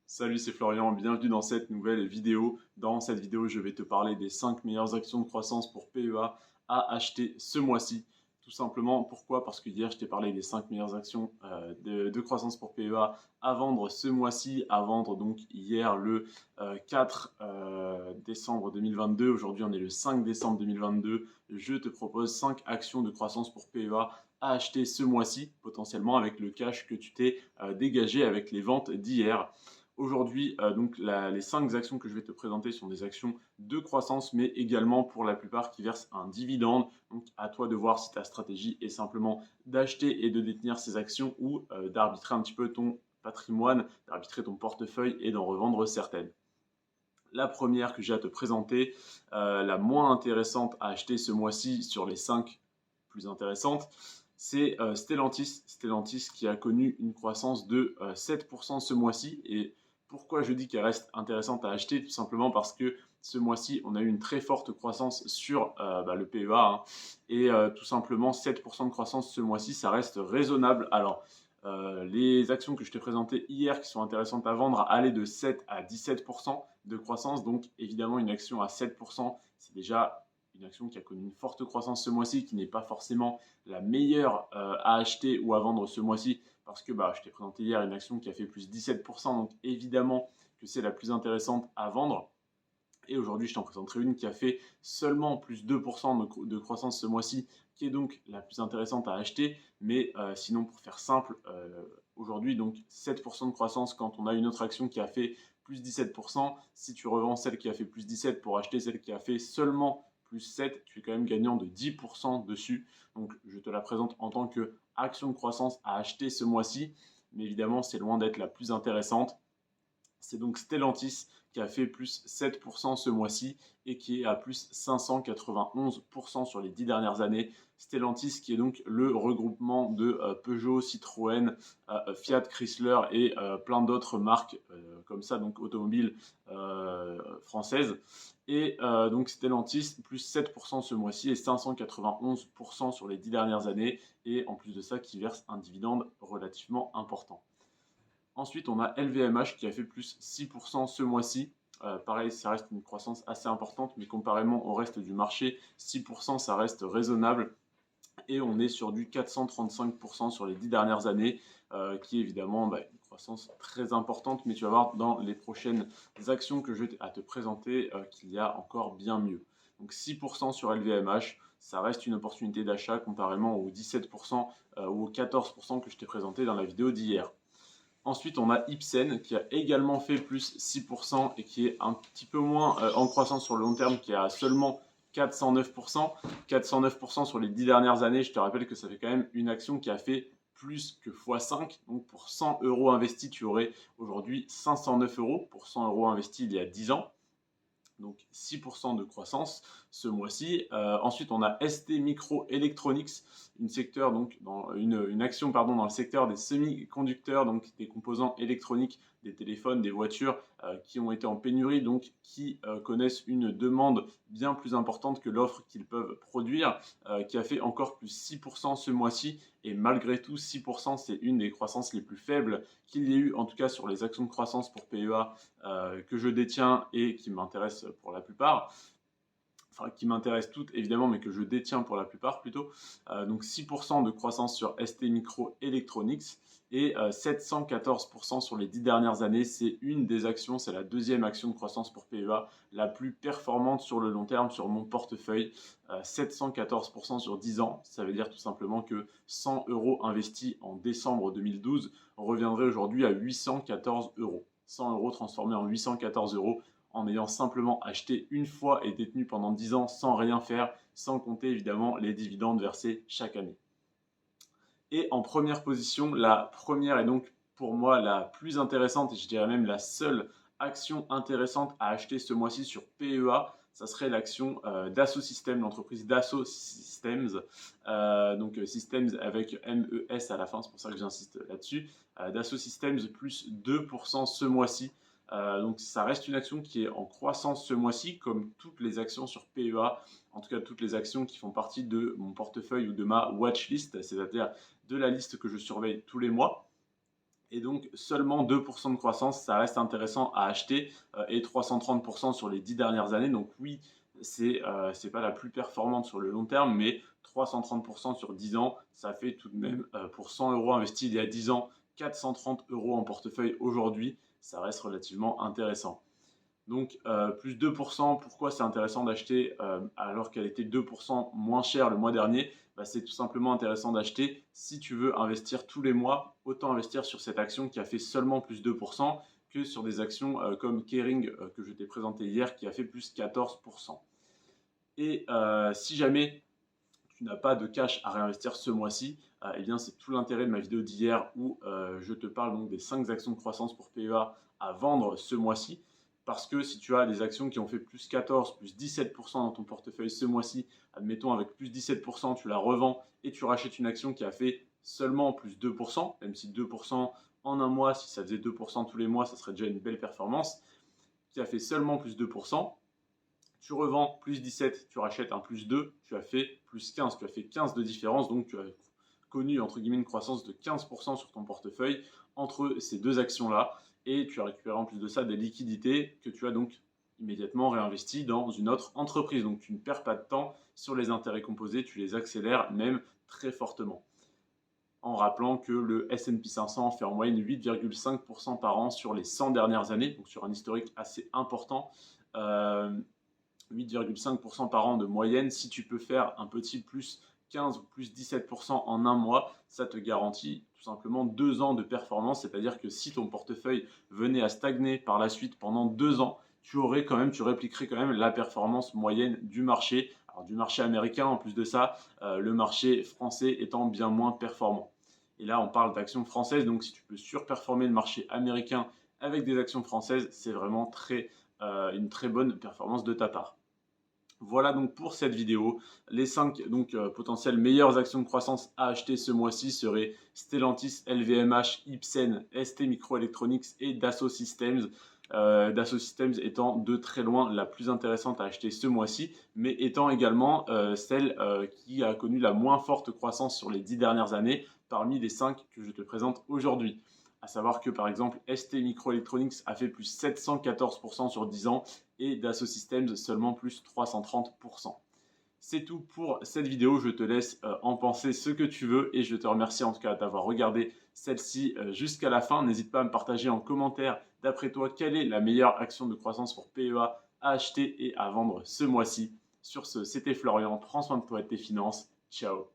Salut, c'est Florian, bienvenue dans cette nouvelle vidéo. Dans cette vidéo, je vais te parler des 5 meilleures actions de croissance pour PEA à acheter ce mois-ci. Tout simplement, pourquoi? Parce que hier, je t'ai parlé des 5 meilleures actions de croissance pour PEA à vendre ce mois-ci, à vendre donc hier le 4 décembre 2022. Aujourd'hui, on est le 5 décembre 2022. Je te propose 5 actions de croissance pour PEA à acheter ce mois-ci, potentiellement avec le cash que tu t'es dégagé avec les ventes d'hier. Aujourd'hui, les 5 actions que je vais te présenter sont des actions de croissance, mais également pour la plupart qui versent un dividende. Donc à toi de voir si ta stratégie est simplement d'acheter et de détenir ces actions ou d'arbitrer un petit peu ton patrimoine, d'arbitrer ton portefeuille et d'en revendre certaines. La première que j'ai à te présenter, la moins intéressante à acheter ce mois-ci sur les 5 plus intéressantes, c'est Stellantis. Stellantis qui a connu une croissance de 7% ce mois-ci. Et pourquoi je dis qu'elle reste intéressante à acheter? Tout simplement parce que ce mois-ci, on a eu une très forte croissance sur le PEA. Et tout simplement, 7% de croissance ce mois-ci, ça reste raisonnable. Alors, les actions que je t'ai présentées hier qui sont intéressantes à vendre allaient de 7 à 17% de croissance. Donc évidemment, une action à 7%, c'est déjà une action qui a connu une forte croissance ce mois-ci, qui n'est pas forcément la meilleure à acheter ou à vendre ce mois-ci, parce que je t'ai présenté hier une action qui a fait plus 17%, donc évidemment que c'est la plus intéressante à vendre. Et aujourd'hui, je t'en présenterai une qui a fait seulement plus 2% de croissance ce mois-ci, qui est donc la plus intéressante à acheter. Mais sinon, pour faire simple, aujourd'hui, donc 7% de croissance quand on a une autre action qui a fait plus 17%. Si tu revends celle qui a fait plus 17 pour acheter celle qui a fait seulement plus 7, tu es quand même gagnant de 10% dessus. Donc, je te la présente en tant qu'action de croissance à acheter ce mois-ci. Mais évidemment, c'est loin d'être la plus intéressante. C'est donc Stellantis qui a fait plus 7% ce mois-ci et qui est à plus 591% sur les 10 dernières années. Stellantis qui est donc le regroupement de Peugeot, Citroën, Fiat, Chrysler et plein d'autres marques comme ça, donc automobiles françaises. Et donc Stellantis plus 7% ce mois-ci et 591% sur les 10 dernières années. Et en plus de ça, qui verse un dividende relativement important. Ensuite, on a LVMH qui a fait plus 6% ce mois-ci. Pareil, ça reste une croissance assez importante, mais comparément au reste du marché, 6% ça reste raisonnable. Et on est sur du 435% sur les 10 dernières années, qui est évidemment une croissance très importante. Mais tu vas voir dans les prochaines actions que je vais te présenter qu'il y a encore bien mieux. Donc 6% sur LVMH, ça reste une opportunité d'achat comparément aux 17% ou aux 14% que je t'ai présenté dans la vidéo d'hier. Ensuite, on a Ipsen qui a également fait plus 6% et qui est un petit peu moins en croissance sur le long terme, qui a seulement 409%. 409% sur les 10 dernières années, je te rappelle que ça fait quand même une action qui a fait plus que x5. Donc pour 100 euros investis, tu aurais aujourd'hui 509 euros pour 100 euros investis il y a 10 ans. Donc 6% de croissance ce mois-ci. Ensuite, on a ST Microelectronics, une action dans le secteur des semi-conducteurs, donc des composants électroniques, des téléphones, des voitures qui ont été en pénurie, donc qui connaissent une demande bien plus importante que l'offre qu'ils peuvent produire, qui a fait encore plus 6% ce mois-ci. Et malgré tout, 6%, c'est une des croissances les plus faibles qu'il y ait eu, en tout cas sur les actions de croissance pour PEA que je détiens et qui m'intéressent pour la plupart. Enfin, qui m'intéressent toutes évidemment, mais que je détiens pour la plupart plutôt. Donc 6% de croissance sur ST Microelectronics et 714% sur les 10 dernières années. C'est une des actions, c'est la deuxième action de croissance pour PEA, la plus performante sur le long terme sur mon portefeuille. 714% sur 10 ans, ça veut dire tout simplement que 100 euros investis en décembre 2012 reviendraient aujourd'hui à 814 euros. 100 euros transformés en 814 euros en ayant simplement acheté une fois et détenu pendant 10 ans sans rien faire, sans compter évidemment les dividendes versés chaque année. Et en première position, la première est donc pour moi la plus intéressante et je dirais même la seule action intéressante à acheter ce mois-ci sur PEA, ça serait l'action Dassault Systèmes, l'entreprise Dassault Systems, donc Systems avec MES à la fin, c'est pour ça que j'insiste là-dessus. Dassault Systems plus 2% ce mois-ci. Donc ça reste une action qui est en croissance ce mois-ci, comme toutes les actions sur PEA, en tout cas toutes les actions qui font partie de mon portefeuille ou de ma watchlist, c'est-à-dire de la liste que je surveille tous les mois. Et donc, seulement 2% de croissance, ça reste intéressant à acheter et 330% sur les 10 dernières années. Donc oui, c'est pas la plus performante sur le long terme, mais 330% sur 10 ans, ça fait tout de même pour 100 euros investis il y a 10 ans, 430 euros en portefeuille aujourd'hui. Ça reste relativement intéressant. Donc, plus 2%, pourquoi c'est intéressant d'acheter alors qu'elle était 2% moins chère le mois dernier? Bah, c'est tout simplement intéressant d'acheter si tu veux investir tous les mois, autant investir sur cette action qui a fait seulement plus 2% que sur des actions comme Kering que je t'ai présenté hier qui a fait plus 14%. Et si jamais tu n'as pas de cash à réinvestir ce mois-ci, eh bien c'est tout l'intérêt de ma vidéo d'hier où je te parle donc des 5 actions de croissance pour PEA à vendre ce mois-ci. Parce que si tu as des actions qui ont fait plus 14, plus 17% dans ton portefeuille ce mois-ci, admettons avec plus 17%, tu la revends et tu rachètes une action qui a fait seulement plus 2%, même si 2% en un mois, si ça faisait 2% tous les mois, ça serait déjà une belle performance, qui a fait seulement plus 2%, tu revends plus 17, tu rachètes un plus 2, tu as fait plus 15, tu as fait 15 de différence, donc tu as connu entre guillemets une croissance de 15% sur ton portefeuille entre ces deux actions-là, et tu as récupéré en plus de ça des liquidités que tu as donc immédiatement réinvesties dans une autre entreprise. Donc tu ne perds pas de temps sur les intérêts composés, tu les accélères même très fortement. En rappelant que le S&P 500 fait en moyenne 8,5% par an sur les 100 dernières années, donc sur un historique assez important. 8,5% par an de moyenne. Si tu peux faire un petit plus 15 ou plus 17% en un mois, ça te garantit tout simplement 2 ans de performance. C'est-à-dire que si ton portefeuille venait à stagner par la suite pendant 2 ans, tu répliquerais quand même la performance moyenne du marché. Alors du marché américain, en plus de ça, le marché français étant bien moins performant. Et là, on parle d'actions françaises, donc si tu peux surperformer le marché américain avec des actions françaises, c'est vraiment une très bonne performance de ta part. Voilà donc pour cette vidéo. Les 5 potentielles meilleures actions de croissance à acheter ce mois-ci seraient Stellantis, LVMH, Ipsen, ST Microelectronics et Dassault Systems. Dassault Systems étant de très loin la plus intéressante à acheter ce mois-ci, mais étant également celle qui a connu la moins forte croissance sur les 10 dernières années parmi les 5 que je te présente aujourd'hui. À savoir que par exemple ST Microelectronics a fait plus 714% sur 10 ans et Dassault Systems seulement plus 330%. C'est tout pour cette vidéo, je te laisse en penser ce que tu veux et je te remercie en tout cas d'avoir regardé celle-ci jusqu'à la fin. N'hésite pas à me partager en commentaire d'après toi quelle est la meilleure action de croissance pour PEA à acheter et à vendre ce mois-ci. Sur ce, c'était Florian, prends soin de toi et de tes finances, ciao.